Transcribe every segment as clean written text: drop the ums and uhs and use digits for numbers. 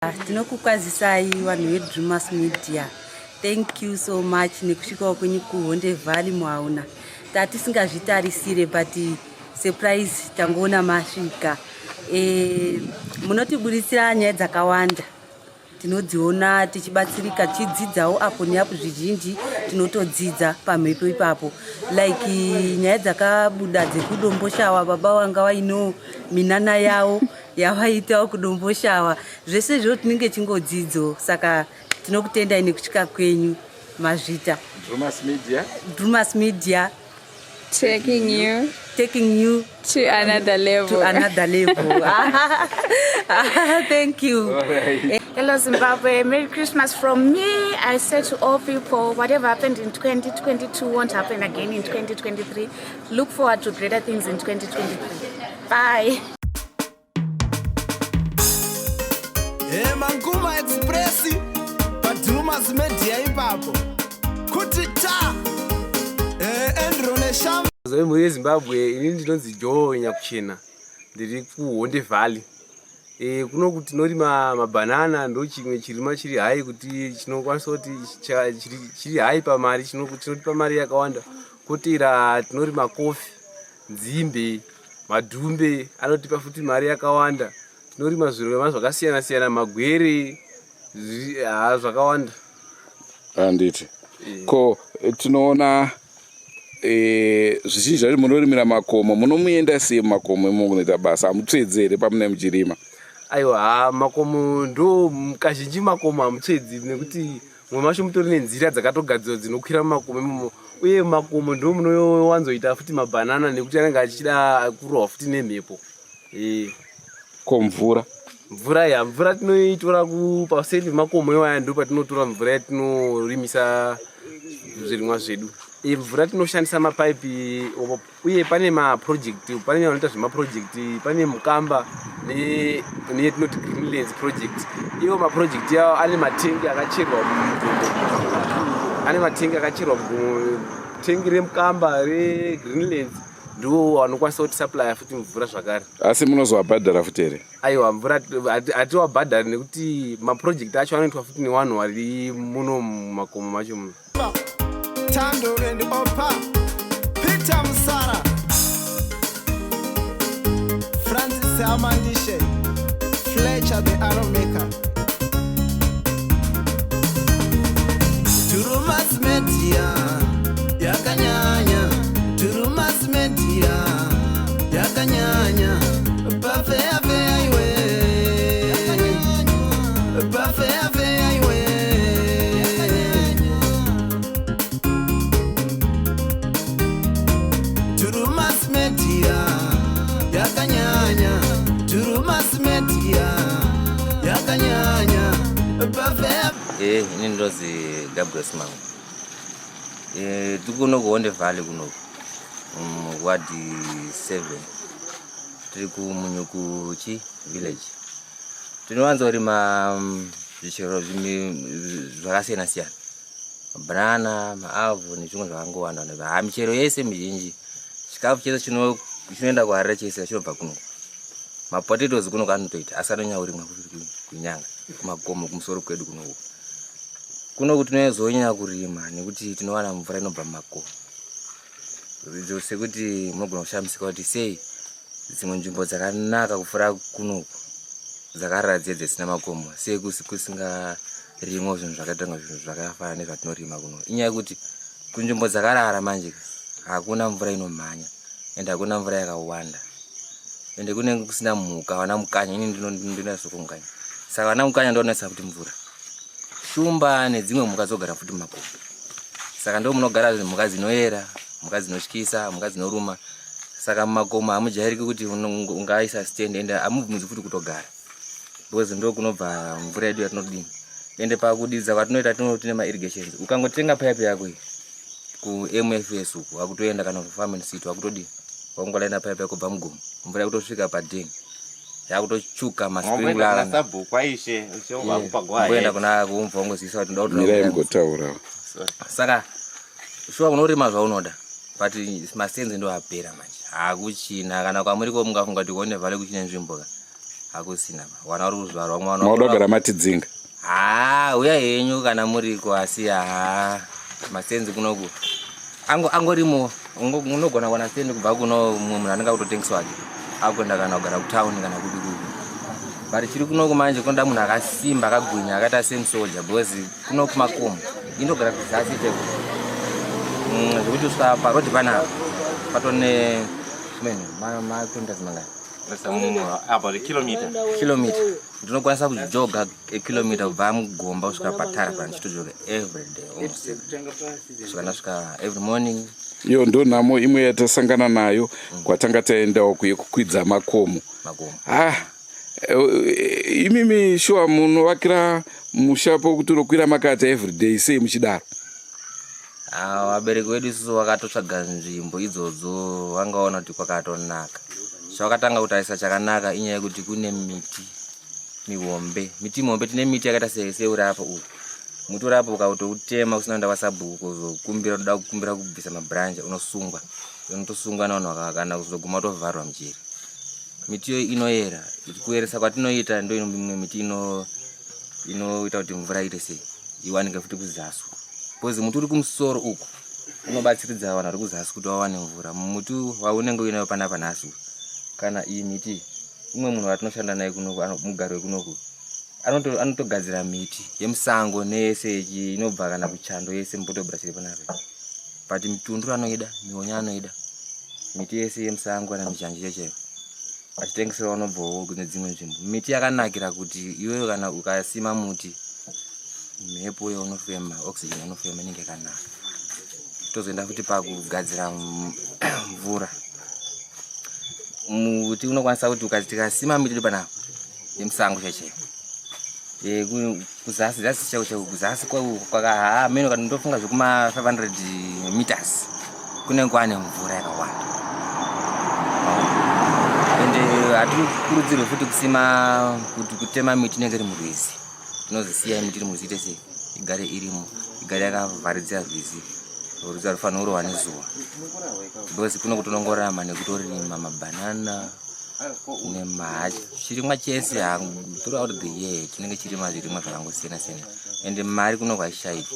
Tinokukwazisai vanhu veDrewmas Media. Thank you so much nekusvikawo kwenyu kuHonde Valley muauna. Tatisingazvitarisire but surprise tangoona masvika. Munotiburitsira nyaya dzakawanda. Tinodziona tichibatsirika tichidzidzawo apo neapo zvizhinji tinotodzidza pamhepo ipapo. Like nyaya dzakabuda dzekudomboshawa baba vanga vaino minana yawo yavaitawo kudomboshawa. Zvese izvo tinenge chingodzidzo saka tinokutendai nekusvika kwenyu mazvita. Drewmas Media taking you to another level. Thank you. Right. Hello Zimbabwe, Merry Christmas from me. I say to all people, whatever happened in 2022 won't happen again in 2023. Look forward to greater things in 2023. Bye. Manguma Express Drewmas Media ipapo kuti ta endrone sham Muri Zimbabwe ini ndinonzi Joe Nyakuchena ndiri kuHonde Valley. Kuno kuti tinorima mabanana ndo chimwe chirima chiri hai kuti chinokwanisa kuti chiri hai pamari chinotipa mari yakawanda. Kotira tinorima kofi, nzimbe, madhumbe anotipa futi mari yakawanda. Tinorima zvirimwa zvakasiyana siyana, magwere zvakawanda. Anditi ko tinoona zvizhinji zviri munorimira makomo, munomuenda sei makomo munoita basa amutsvedzere pamune muchirima? Aiwa, makomo ndo kazhinji makomo amutsvedzi nekuti mumwe macho mutori nenzira dzakatogadzirwa dzinokwira mumakomo imomo, uye makomo ndo munowanzoita futi mabanana nekuti anenge achida kurwa futi nemhepo. Ko mvura tinoitora paseri pemakomo iwaya ndo patinotora mvura yatinorimisa zvirimwa zvedu. Mvura tinoshandisa mapaipi, uye pane maproject, pane vanoita zvemaproject, pane Mukamba neyetinoti Greenlands project. Iwo maproject yawo ane matengi akacherwa tengi reMukamba reGreenlands ndo vanokwanisa kuti supply futi mvura zvakare. Asi munozovabhadhara futi here? Aiwa, mvura hativabhadhari nekuti maproject acho anoitwa futi nevanhu vari muno mumakomo macho muno. Tando and Opa, Peter Msara, Francis Amandishe, Fletcher the Arrow Maker. Drewmas Media, yakanyanya. Drewmas Media, yakanyanya. Buffet iwe, buffet iwe. Drewmas Media, yakanyanya. Drewmas Media, yakanyanya. Buffet. Ini ndozi Gabriel Simango. Tukuno kuHonde Valley kuno. Ward 7. Tiri kuMunyuku village. Tinowanza kurima zvichero zvakasiyana siyana. Banana, maavo nezvimwe zvakangowanda. Michero yese mizhinji. Chikafu chese chinoenda kuHarare chese chinobva kuno. Mapotatoes kuno kanotoita asi anonyaurimwa kunyanga kumakomo kumusoro kwedu kuno. Kuno kuti tinozonyanya kurima nekuti tinowana mvura inobva mumakomo. Sekuti munogona kushamisika kuti sei dzimwe nzvimbo dzakanaka kufura kuno dzakarara dzisina makomo, sei kusingarimwo zvinhu zvakaitanga zvinhu zvakafanana nezvatinorima kuno. Inyaya yekuti kunzvimbo dzakarara manje hakuna mvura inomhanya ende hakuna mvura yakawanda, ende kunenge kusina mhuka, vana mukanya. Ini ndinonasa kunganya, saka vana mukanya ndonasa kuti mvura shumba nedzimwe mhuka dzogara futi mumakomo. Saka ndo munogara mhuka dzinoyera, mhuka dzinotyisa, mhuka dzinoruma. Saka mumakomo hamujairiki kuti ungaisa stand ende hamubvumidzi futi kutogara, because ndo kunobva mvura yedu yatinodini. Ende pakudidza kwatinoita tine mairrigations. Ukangotenga pipe yako kuMFS uku hakutoenda kana kufarming city, hakutodini. Wakungolaina pipe yako kubva mugomo, mvura yakutosvika padeni, yakutochuka masprinkler ana. Kuenda kuna kumva ungozisa kuti ndotaura. Saka shuwa unorima zvaunoda, but masenzi ndo apera manje. Hakuchina kana kwamuri ko mungafunga kuti kuHonde Valley kuchine nzvimbo. hakusina wana uri kuzvarwa mwana maudogara matidzinga uya henyu kana muriko asi masenzi kunoku angorimo unogona kuwana sendi kubva kuno munhu anenge kutotengeswa akuenda kana kugara kutauni kana kudi but chiri kunoku manje kunoda munhu akasimba akagwinya akaita semusoja because kuno kumakomo indogara kuzasi cheko zvekuti usvika parodi panapa patone makilomitas mangani about a kilometer. Ndinokwanisa kujoga kilometer kubva mugomba kusvika patara pandichitojoga every day almost kusvika ndasvika every morning. Iyo ndo nhamo imwe yatasangana nayo kwatanga taendawo kukwidza makomo. Imimi shuwa munovakira mushapo kuti unokwira makata every day sei muchidaro? Vabereki vedu isusu vakatotsvaga nzvimbo idzodzo vangaona kuti kwakatonaka. Zvakatanga kutarisa chakanaka inyaya yekuti kune miti mihombe. Miti mihombe tine miti yakaita seurapo uyu. Muti urapo ukautema usina kuenda kwasabhuku kuzokumbira kuda kukumbira kubvisa mabranch unosungwa. Unotosungwa navanhu kana kuzoguma utovharwa mujeri. Miti iyo inoyera. Kuyeresa kwatinoita ndo imwe miti inoita kuti mvura iite sei iwanike futi kuzasi. Pozi muti uri kumusoro uku unobatsiridza vanhu vari kuzasi kuti vawane mvura. Muti waunenge uinayo panapa nhasi kana iyi miti umwe munhu watinoshanda naye kunoku mugaro wekunoku anotogadzira miti yemusango nese inobva kana kuchando yese mupotobra chiri panapa. But mitundu anoida, mionya anoida, miti yese yemusango kana michanji checheyo achitengesera unobvawo kune dzimwe nzvimbo. Miti yakanakira kuti iwewe kana ukasima muti mhepo yaunofema oxygen yaunofema inenge yakanaka. Tozoenda futi pakugadzira mvura. Muti unokwanisa kuti ukasima miti iri panapa yemusango checheyo kuzasi chaiwo kuzasi kwakahameno kana ndofunga zvekuma 500 meters kunenge kwane mvura yakawanda. Ende hatikurudzirwe futi kusima kuti kutema miti inenge iri murwizi. Tinozisiya miti iri murwizi sei igare irimo, igare yakavharidzira rwizi. Rwizi rufanira kurohwa nezuva because kuno kutonongorama nekutorima mabhanana nemahachi chirimwa chese throughout the year chinenge chirima zvirimwa zvakangosiyana-siyana ende mari kuno kwaishaika.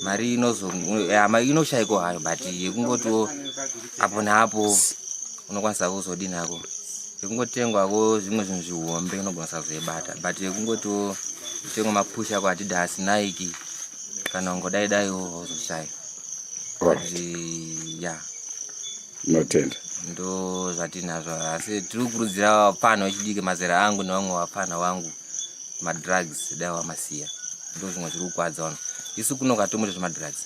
Mari inoshayiko hayo but yekungotiwo apo neapo unokwanisa kuzodini hako yekungotengwako zvimwe zvinhu zvihombe unogwanisa kuzoibata but yekungotiwo utengwa mapusha ako Adidas Nike kana ungodai-daiwo uzoshaya. Notenda ndo zvatinazvo asi tiri kukurudzira vapana vechidiki mazera angu nevamwe vapana vangu madrugs dai vamasiya ndo zvimwe zviri kukwadza vanhu. Isu kuno katomuri zvemadrugs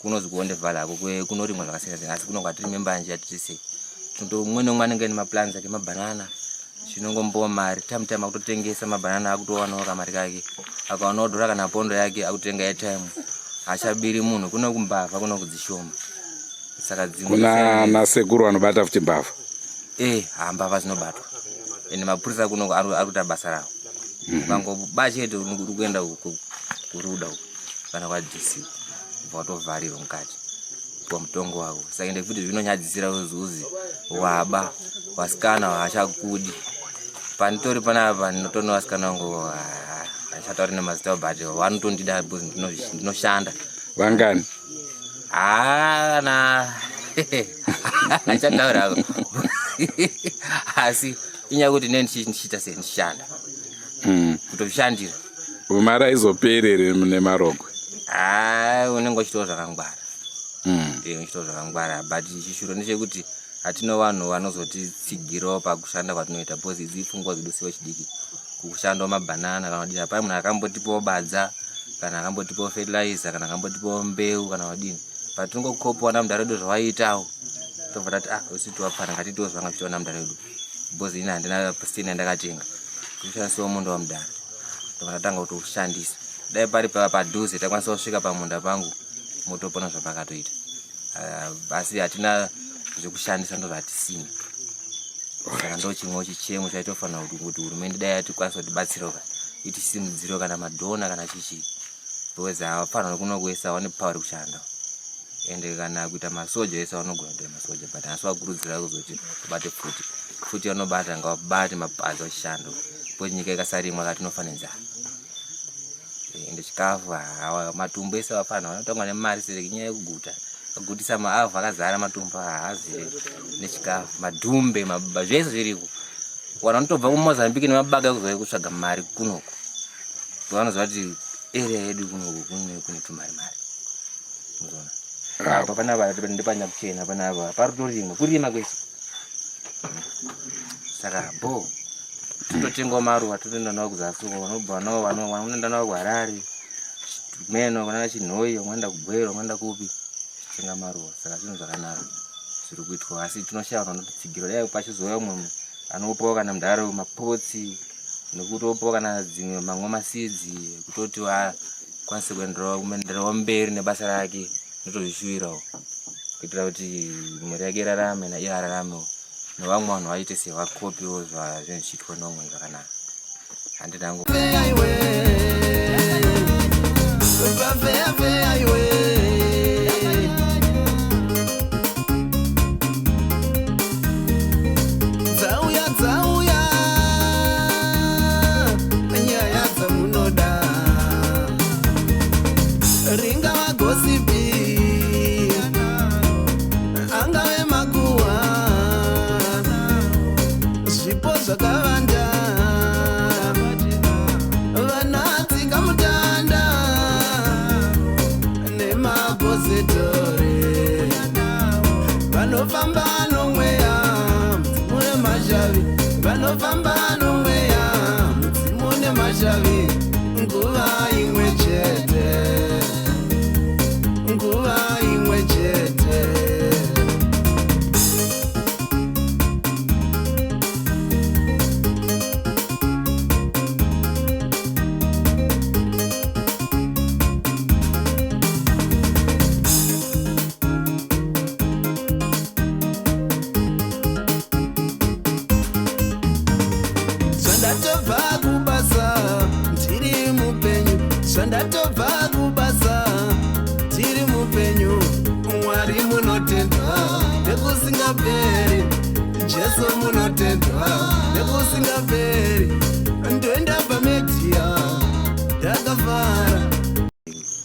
kunozi kuonde vhali ako kunorimwa zvakasiyana-siyana asi kuno kwatiri membanje yatiri sei umwe neumwe anenge ane maplans ake mabhanana chinongombowa mari time akutotengesa mabhanana akutowanawo kamari kake akaonawo dhora kana pondo yake akutenga airtime achabiri munhu kuno kumbavha kuno kudzishoma. Saka kuna nasekuru vanobata futi mbavha mbavha dzinobatwa ende mapurisa kuno ari kuita basa ravo. Ukangoba chete uri kuenda kuruda kana kwaDC ubva watovharirwa mukati puwa mutongo wako. Saka ende futi zvinonyadzisira uzi waba wasikana haachakudi panitori panapa ndinotoona wasikana wangu achatauri nemazita but vanotondida because ndinoshanda. Vangani? Achataura asi inyaya kuti ne ndichiita sei ndichishanda kutoshandira mari aizoperere nemarogwe. Unenge uchitawo zvakangwara uchitawo zvakangwara but chishuro ndechekuti hatino vanhu vanozotitsigirawo pakushanda kwatinoita because idzi pfungwa zedu sevechidiki kushandawo mabhanana kana kudini. Pai munhu akambotipawo badza kana akambotipawo fertilizer kana akambotipawo mbeu kana wadini but tingokopawo namudhara wedu zvawaitawo tobva tati usi tiwapfana ngatitiwo zvanga zvichiitawo namudhara wedu because ini handina pastina yandakatenga kushandisiwo munda wamudhara tobva tatanga kutoushandisa. Dai pari padhuze takwanisa kusvika pamunda pangu motopona zvapakatoita asi hatina zvekushandisa ndo zvatisina. Saka ndo chimwewo chichemo chaitofanira kuti hurumende dai yatikwanisa kutibatsirawo itisimudziro kana madhona kana chichi because havafanira kuno kuisa vane power kushanda ende kana kuita masoja ese vanogona kuita masoja but asi vakurudzira kuzoti tibate futi futi vanobata ngavabate mabazi achishando kuti nyika ikasarimwa kati inofanira ende chikafu matumbu ese vafana vanotongwa nemari sereki nyaya yekuguta kugutisa maavha akazara matumbu haazire nechikafu madhumbe mababa zvese zviriko wana vanotobva kuMozambique nemabaga ekuzouya kutsvaga mari kunoko vanoziva kuti area yedu kunoko kune tumari muzoona apa panapa ndepanyakuchena panapa paritorimwa kurima kwese saka tototengawo maruva totoenda nawo kuzasuko vanobva nawo vanoenda nawo kuHarare meno kana Chinhoyi vanoenda kuBwero vanoenda kupi tenga maruva saka zvinhu zvakanaka zviri kuitwa asi tinoshaya vanotitsigiro dai pachizouya umwe anopawo kana mudharo mapotsi nekutopawo kana dzimwe mamwe masidzi kutoti akwanise kuenderawo mberi nebasa rake notozvishuvirawo kuitira kuti mhuri yake irarame naiye araramewo nevamwe vanhu vaite sevakopiwo zvinhu zvichiitwa neumwe zvakanaka handina hangu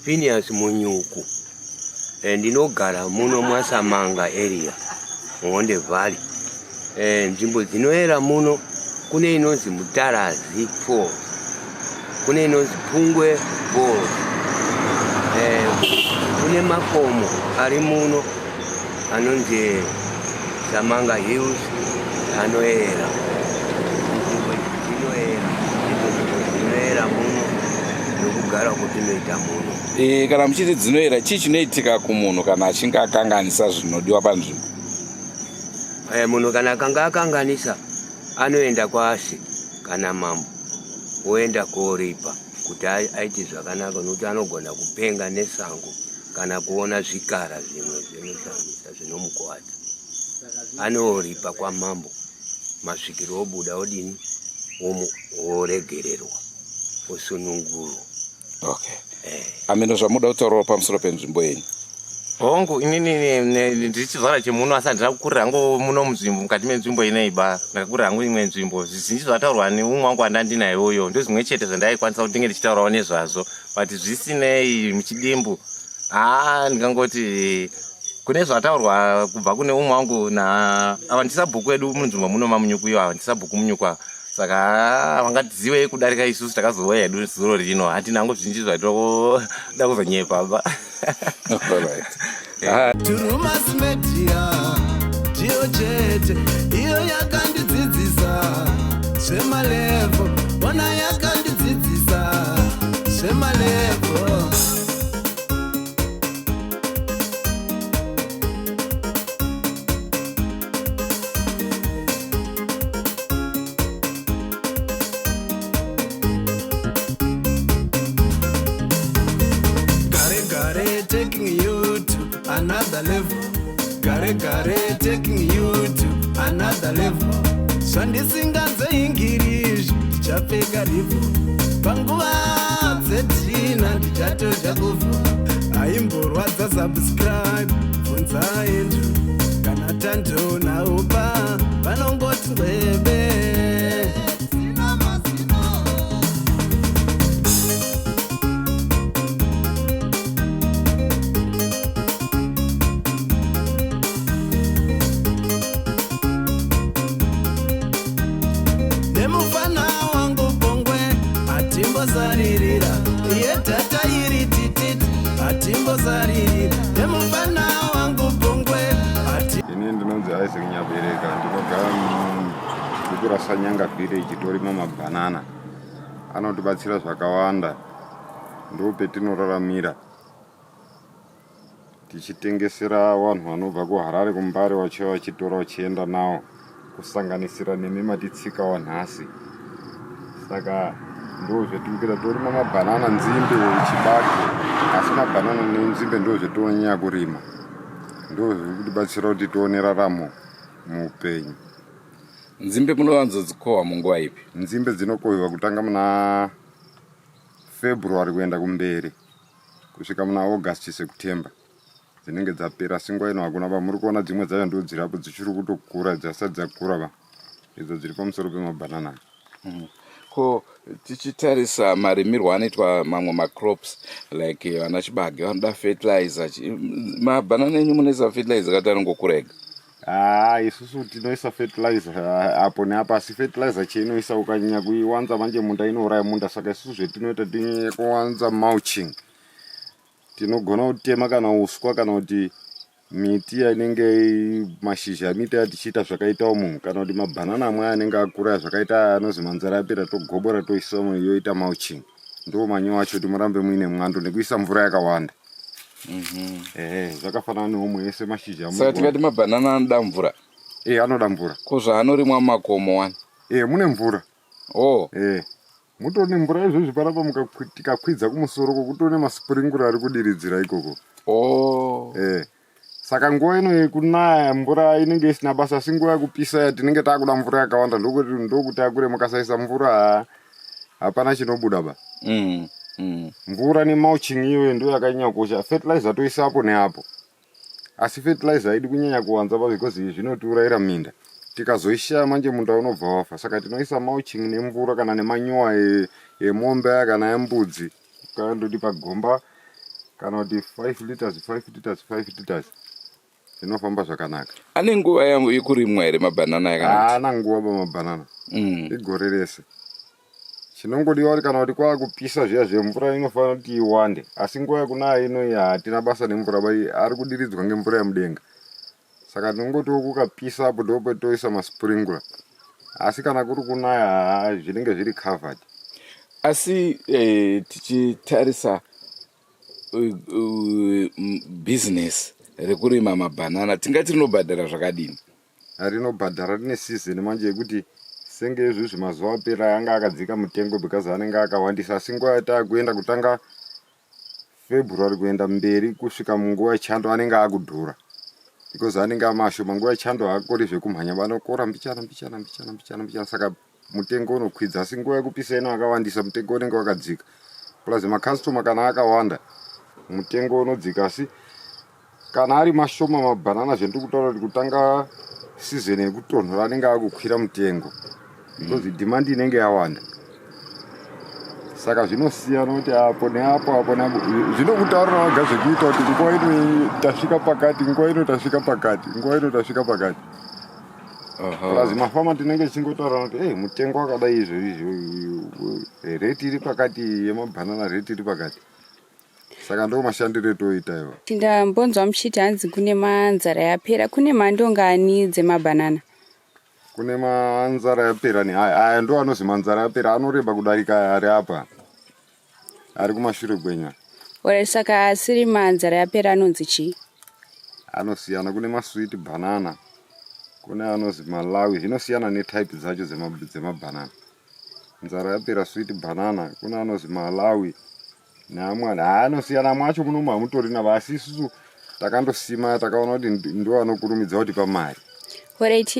Phineas Munyuku ndinogara muno mwaSamanga area muHonde Valley. Nzvimbo dzinoera muno kune inonzi Mutarazi Falls, kune inonzi Pungwe Falls, kune makomo ari muno anonzi Samanga Hills anoera. Nzvimbo dzinoera muno nokugara kutinoita muno. Kana muchiti dzinoera chii chinoitika kumunhu kana achinge akanganisa zvinodiwa panzvimbo? Munhu kana akanga akanganisa anoenda kwashe kana mambo oenda koripa kuti aite zvakanaka nokuti anogona kupenga nesango kana kuona zvikara zvimwe zvinoshamisa zvinomukwata. Anoripa kwamambo masvikiro obuda odini oregererwa osunungurwa. Okay. Ameno zvamuda kutaurawo pamusoro penzvimbo yenyu? Hongu inini ndichizvara chemuno asi handina kukurira hangu muno munzvimbo mukati menzvimbo inei ba ndakakurira hangu imwe nzvimbo zvizhinji zvataurwa neumwe wangu wandandina iyoyo ndozvimwe chete zvandaikwanisa kuti ndinge ndichitaurawo nezvazvo but zvisinei muchidimbu ndingangoti kune zvataurwa kubva kune umwe wangu ava ndisabhuku edu munzvimbo muno mamunyuku iyo ava ndisabhuku munyukwa saka vangatizive kudarika isusu takazouya hedu zuro rino hatina hangu zvizhinji zvatinoda kuzonyepa ba. Drewmas media ndiyo chete iyo yakandidzidzisa zvemalevo, ona yakandidzidzisa zvemalevo. Taking you to another level. Gare taking you to another level. Shandisinganze English ndichapfeka rivo. Panguva dzetina ndichatoja kufa. Aimborwadza subscribe bvunza yendu kana tandona upa. vanongoti ndwebe. Nemufana wangu Bongwe atimbozaririra, yetata iri tititi atimbozaririra. Nemufana wangu Bongwe ini ndinonzi Isaac Nyabereka, ndinogara muGurasa Nyanga village torima mabhanana. Anotibatsira zvakawanda, ndo petinoraramira tichitengesera vanhu vanobva kuHarare kuMbare vachiva vachitora vachienda nawo kusanganisira nemi matitsika wanhasi. Saka ndo zvetirikuita, torima mabhanana nzimbe chibage, asi mabhanana nenzimbe ndo zvetinonyanya kurima, ndo zvirikutibatsira kuti tione raramo muupenyu. Nzimbe munowanzodzikohwa munguva ipi? Nzimbe dzinokohwiwa kutanga muna February kuenda kumberi kusvika muna August September dzinenge dzapera. Singwa ino hakuna pa, muri kuona dzimwe dzacho ndo dzirapo dzichiri kutokura, dzasati dzakura pa, idzo dziri pamusoro pemabhanana. Ko tichitarisa marimirwo anoitwa mamwe macrops like vana chibage vanoda fertilizer, mabhanana enyu munoisa fertilizer kati anongokura ega? Isusu tinoisa fertilizer apo neapo, asi fertilizer cheinoisa ukanyanya kuiwanza manje munda inouraya munda. Saka isusu zvetinoita tinyanya kuwanza mulching. Tinogona kutema kana uswa kana kuti miti inenge mashizha miti atichiita zvakaita umu, kana kuti mabhanana amwe anenge akura zvakaita anozi manzara apera togobora toisamo yoita mulching. Ndo manyo acho timurambe muine mwando nekuisa mvura yakawanda. Zvakafanana neomwe yese mashizha. Saka tikati mabhanana anoda mvura? Anoda mvura. Ko zvaanorimwa mumakomo wani? Mune mvura. Mutone mvura izvozvi panapa tikakwidza kumusoro kutone maspringura ari kudiridzira ikoko. Saka nguva ino yekunaya mvura inenge isina basa, asi nguva yekupisa tinenge takuda mvura yakawanda, ndokuti akure mukasaisa mvura hapana chinobuda ba. Mvura nemulching iyo ndo yakanyanya kukosha. Fertilizer toisa apo neapo, asi fertilizer haidi kunyanya kuwanza pa because zvinotiurayira minda. Tikazoishaya manje munda unobva wafa. Saka tinoisa mulching nemvura kana nemanyowa emombe kana embudzi, kandoti pagomba kana kuti 5 liters zvinofamba zvakanaka. Ane nguva yekurimwa here mabhanana yakanaka? Ana nguva pamabhanana igore rese. Chinongodiwa kuti kana kuti kwakupisa zviya zvemvura inofanira kuti iwande, asi nguva yekunaya ino hatina basa nemvura bai, ari kudiridzwa ngemvura yemudenga. Saka tinongotiwo kukapisa apo ndipo toisa maspringura, asi kana kuri kunaya zvinenge zviri covered. Asi tichitarisa business rekurima mabhanana tingati rinobhadhara zvakadini? Rinobhadhara, rine season manje yekuti senge izvozvi mazuva apera anga akadzika mutengo because anenge akawandisa. Asi nguva yatakuenda kutanga February kuenda mberi kusvika munguva yechando anenge akudhura because anenge amashoma. Nguva yechando haakori zvekumhanya, vanokora mbichana. Saka mutengo unokwidza. Asi nguva yekupisa ino akawandisa, mutengo unenge wakadzika. Plus makastoma kana akawanda mutengo unodzika. Asi kana ari mashoma mabhanana zvendiri kutaura kuti kutanga season yekutonhora anenge akukwira mutengo because demand inenge yawanda. Saka zvinosiyana kuti apo neapo zvinokutaurira waga zvekuita kuti nguva ino tasvika pakati, nguva ino tasvika pakati. Plus mafama tinenge tichingotaura kuti mutengo wakadai izvo rate iri pakati yemabhanana, rate iri pakati. Saka ndo mashandiro etoita iwo. Ndambonzwa muchiti hanzi kune manzara yapera, kune mhando ngani dzemabhanana? Kune manzara yapera aya ndo anozi manzara yapera, anoreba kudarika ari apa, ari kumashure kwenya. Saka asiri manzara yapera anonzi chii? Anosiyana, kune masweet banana, kune anozi malawi, zvinosiyana netype dzacho dzemabhanana. Nzara yapera sweet banana, kune anozi malawi neamwe anosiyana. Mwacho munomu hamutorina, asi isusu takandosima takaona kuti ndo anokurumidza kuti pamari.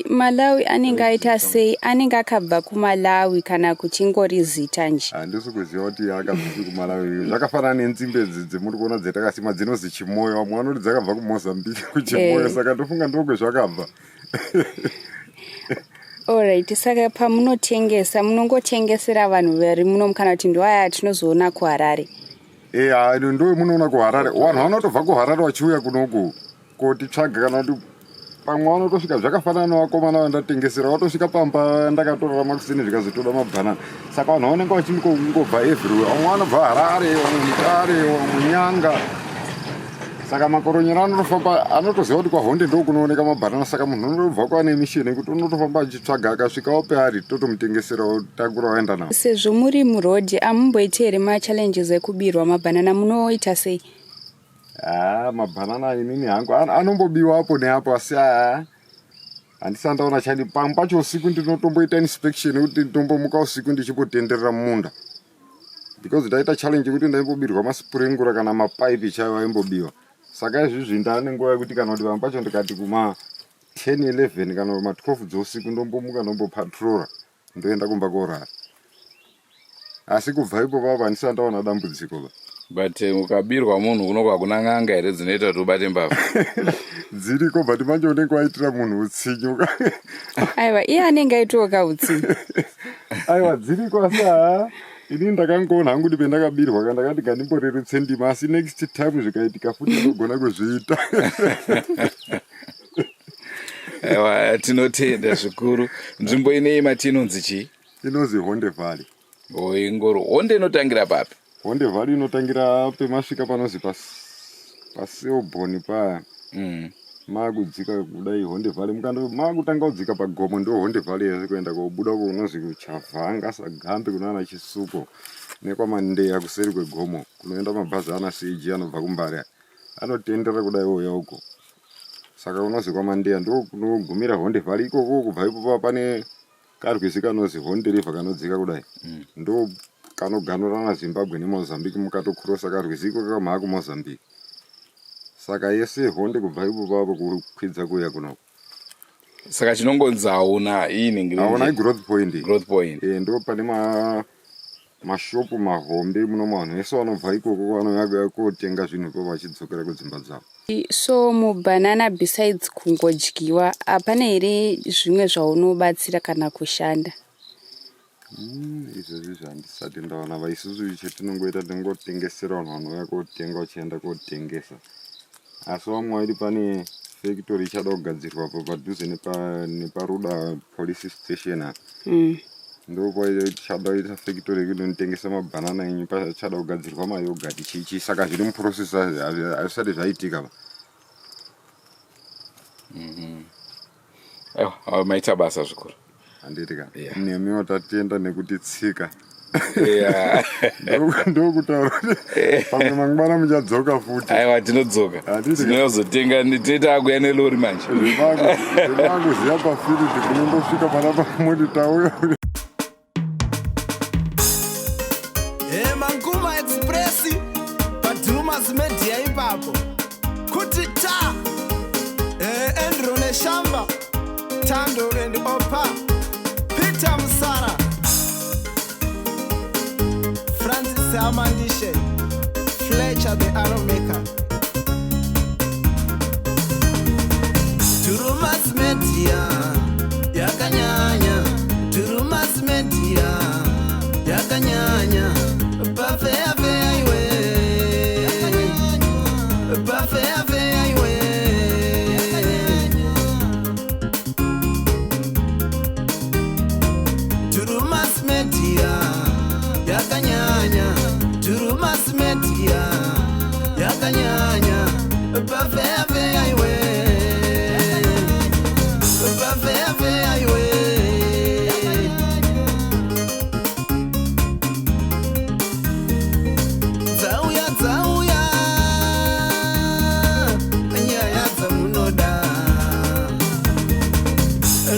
Malawi anenge aita sei? Anenge akabva kuMalawi kana kuchingori zita nje? Handisi kuziva kuti akabva kuMalawi. Zvakafanana nenzimbe dzemuri kuona dzatakasima dzinozi Chimoyo, vamwe vanoti dzakabva kuMozambique kuchimoyo. Saka ndofunga ndokwe zvakabva. Alright, saka pamunotengesa munongotengesera vanhu vari muno kana kuti ndoaya tinozoona kuHarare? Ndo munoona kuHarare. Vanhu vanotobva kuHarare vachiuya kunoku kotitsvaga kana kuti pamwe vanotosvika zvakafanana nevakomana vandatengesera vatosvika pamba ndakatorera makuseni zvikazotoda mabhanana. Saka vanhu vanenge vachingobva everywhere. Vamwe vanobva Harare, vamwe Mutare, vamwe Nyanga. Saka makoronyera anotoziva kuti kwaHonde ndo kunooneka mabhanana. Saka munhu unotobva kwane mission yekuti unotofamba achitsvaga akasvikawo paari totomutengesera otangura waenda nawo. Sezvo muri murodhi amumboiti here machallenges ekubirwa mabhanana munoita sei? Mabhanana inini hangu anombobiwa apo neapo asi handisati ndaona chani. Pamwe pacho usiku ndinotomboita inspection yekuti nditombomuka usiku ndichimbotenderera mumunda. Because ndaita challenge yekuti ndaimbobirwa masprengura kana mapaipi chaiwo aimbobiwa. Saka izvizvi ndane nguva yekuti kana kuti pamwe pacho ndikati kuma 10, 11 kana kuma 12 dzousiku ndombomuka ndombopatrora ndoenda kumba korara. Asi kubva ipopo handisati ndaona dambudziko. But ukabirwa munhu kunokwa kuna ng'anga here dzinoita kuti ubate mbavha? Dziriko but manje unenge waitira munhu utsinyu. Aiwa, iye anenge aitoka utsinyu. Aiwa, dziriko asi ini ndakangoona hangu kuti pendakabirwa kana ndakati ngandimborerutse ndima asi next time zvikaitika futi ndogona kuzviita. Aiwa, tinotenda zvikuru. Nzvimbo inei matinonzi chii? Inonzi Honde Valley. Ingoro Honde inotangira papi? Honde Valley inotangira pemasvika panozi paSeobhoni paya. Makudzika kudai Honde Valley makutanga kudzika pagomo ndo Honde Valley yazikuenda kobuda kunozi kuChavhanga Sagambe kunoana Chisuko nekwaMandeya kuseri kwegomo kunoenda mabhazi ana CG anobva kuMbare anotendera kudai ouya uko. Saka unozi kwaMandeya ndo kunogumira Honde Valley ikoko. Kubva ipopo pane karwizi kanozi Honde River kanodzika kudai ndo kanoganurana Zimbabwe neMozambique mukatokrosa karwizi iko kakamhaka kuMozambique. Saka yese Honde kubva ipopo apo kukwidza kuya kunoko. Saka chinongonzi hauna hauna growth point. Growth point. Ndo pane mashopu mahombe muno vanhu vese vanobva ikoko vanouya kotenga zvinhu ipo vachidzokera kudzimba dzavo. So mubhanana besides kungodyiwa hapana here zvimwe zvaunobatsira kana kushanda? Izvozvi zvandisati ndaona. Vaisusu chetinongoita tingotengesera vanhu vanouya kotenga vachienda kotengesa. Asi vamwe vaiti pane factory ichada kugadzirwa apo padhuze nepaRuda police station. Ndipo ichada kuita factory yekuti inotengesa mabhanana enyu pachada kugadzirwa mayogurt chichi. Saka zviri muprocess hazvisati zvaitika. Aiwa, maita basa zvikuru. Handiti ka. Nemiwo tatenda nekutitsika. Yeah. Ndokutaura kuti pamwe mangwana muchadzoka futi. Aiwa, tinodzoka. Tinozotenga nditoita kuya nelori manje. Zvakuziya pafield kunondosvika panapa moti tauya. Manguma Express paDrewmas media ipapo kuti ta Andrew Neshamba Tando and Opa Peter Musara Francis Amandishe Fletcher the Arrow Maker Drewmas media yakanyanya Drewmas media yakanyanya Bafea fea iwe Bafea fea iwe Drewmas media yakanyanya Drewmas media yakanyanya Bafea fea iwe Bafea fea iwe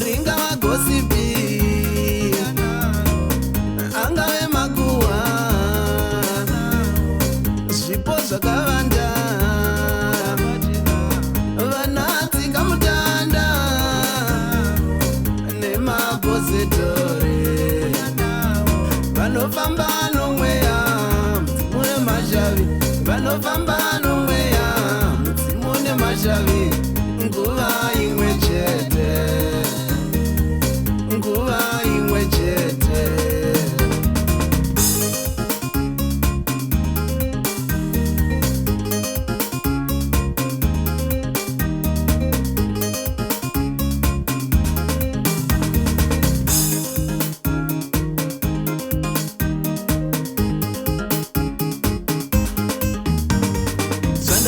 Ringa magosipi angave makuwa zvipo zvakawanda vanatsi kamutanda nemabhozetori vanofamba nomweya mune mazhavi vanofamba nomweya mune mazhavi nguva imwe chete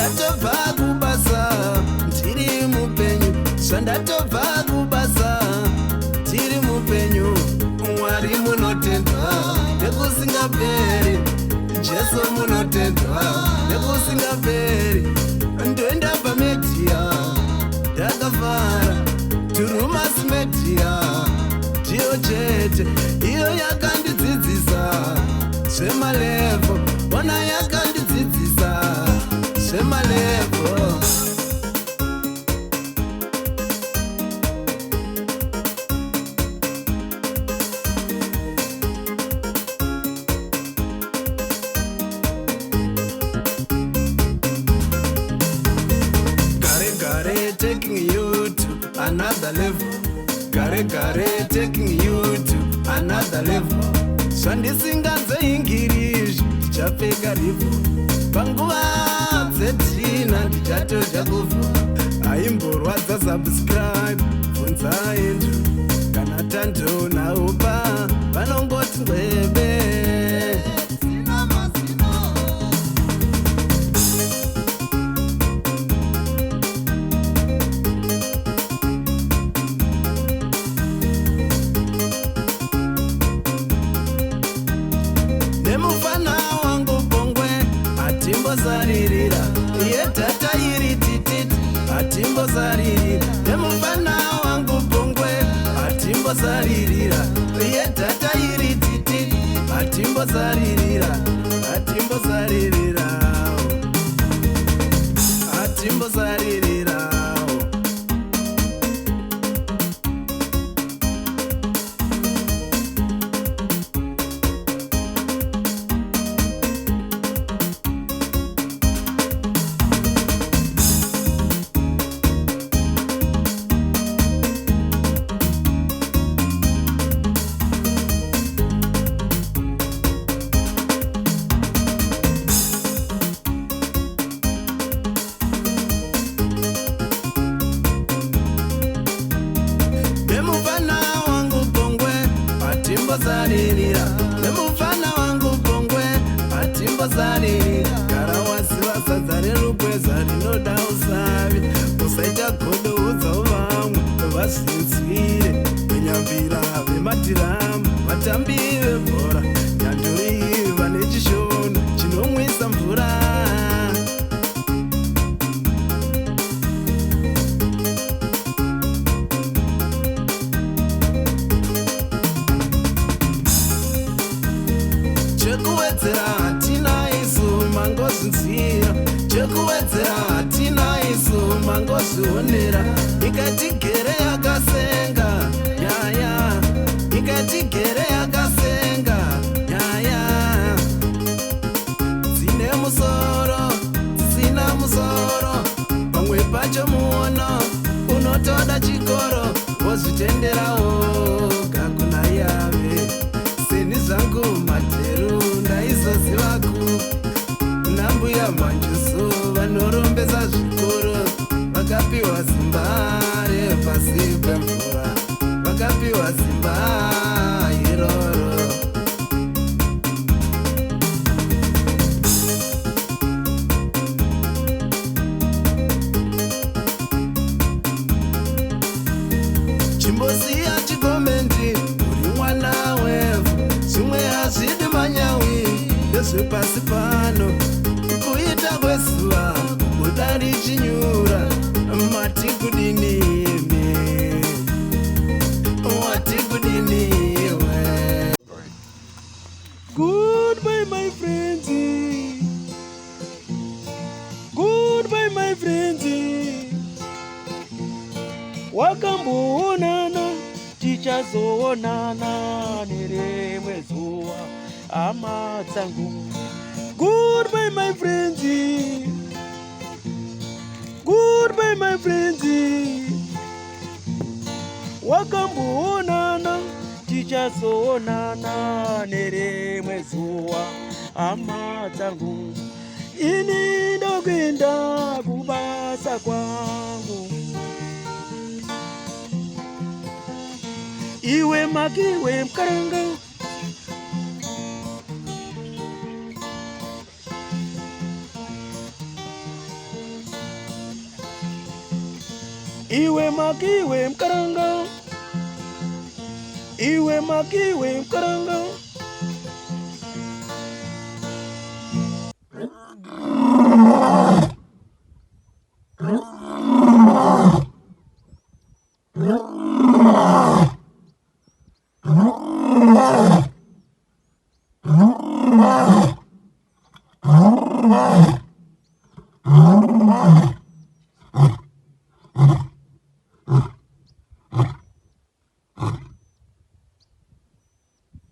zvandatobva kubasa tiri mupenyu, zvandatobva kubasa tiri mupenyu. Mwari munotendwa nekusingaperi, Jesu munotendwa nekusingaperi. Ndoenda pamedia ndakafara, Drewmas media ndiyo chete iyo yakandidzidzisa zvemalevo, ona yakandidzidzisa zvemalevo. Taking you to another level. Gare taking you to another level. Zvandisingazoingiri ndichapfeka rivu, panguva dzetina ndichatoja kuvhu. Haimborwadza subscribe, bvunza Andrew kana Tando naopa vanongoti ndwebe. Nemufana wangu Bongwe atimbozaririra, iye tata iri tititi atimbozaririra. Nemufana wangu Bongwe atimbozaririra, iye tata iri tititi atimbozaririra, atimbozaririra, atimbozaririra. Nemufana wangu Bongwe atimbozaririra, nemufana wangu Bongwe atimbozaririra. Gara wasiva sadza rerubweza rinoda usavi, usaita godo udzawo vamwe vazinzwire. Venyambira vemadhiramu, vatambi vebhora, nyanduri vane chishona chinomwisa mvura. Chekuwedzera hatina isu mangozinzira, chekuwedzera hatina isu mangozvionera. Ikatigere yakasenga nyaya, ikatigere yakasenga nyaya. Dzine musoro dzisina musoro, pamwe pacho muono unotoda chikoro, wozvitenderawo kakuna yave. Seni zangu materu ndaizozivaku, nambuya manjusu vanorombesa zvikoro, vakapiwa simba repasi pemvura, vakapiwa simba iroro. Chimbosiya chikomenti uri mwana wevhu, zvimwe hazvidi manyawi ndezvepasi pano. Kuita kwezuva kubuda richinyura, mati kudini imi, wati kudini iwe. Goodbye my friends, goodbye my friends. Wakamboonana tichazoonana nerimwe zuva, hama dzangu. Goodbye my friends, goodbye my friends. Wakamboonana tichazoonana nerimwe zuva, hama dzangu. Ini ndokuenda kubasa kwangu, iwe magiwe mkaranga. iwe makiwe mkaranga, iwe makiwe mkaranga.